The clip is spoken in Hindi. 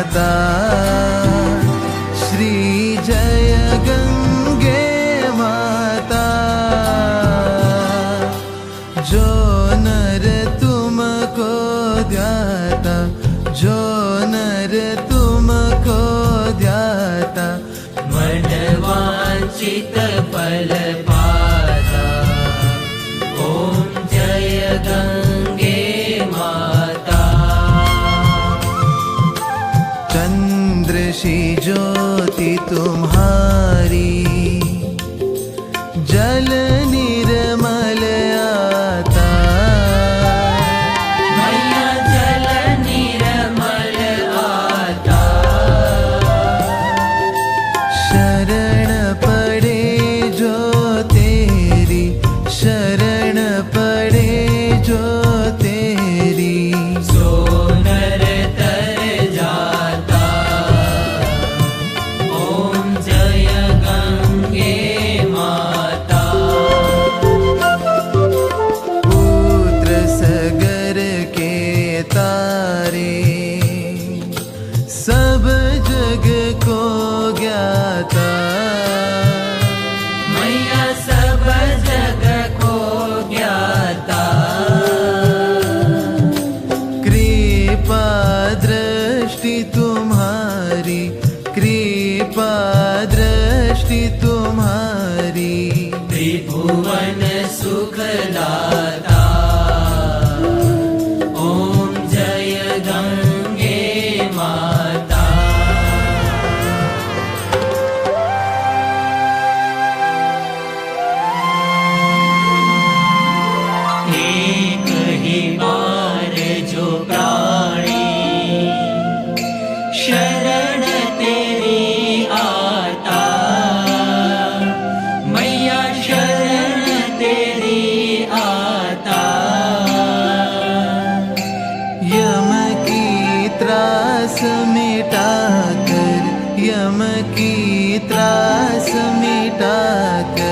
माता श्री जय गंगे माता। जो नर तुमको ध्याता, जो नर तुमको ध्याता, मन वांछित फल पाता। ओम जय गंगे माता। चंद्र सी ज्योति तुम्हारी, जल निर्मल आता। मैया जल निर्मल आता। शरण पड़े जो तेरी, शरण पड़े जो तेरी, सो नर तर जाता। ओम जय गंगे माता। पुत्र सगर के तारे, सब जग को ज्ञाता। मैया सब जग को ज्ञाता। कृपा दृष्टि तुम्हारी, कृपा दृष्टि तुम्हारी, त्रिभुवन सुखदाता। ओम जय गंगे माता। एक ही बार जो प्राणी शरण तेरी आता। मैया शरण तेरी आता। यम की त्रास मिटा कर, यम की त्रास मिटा कर,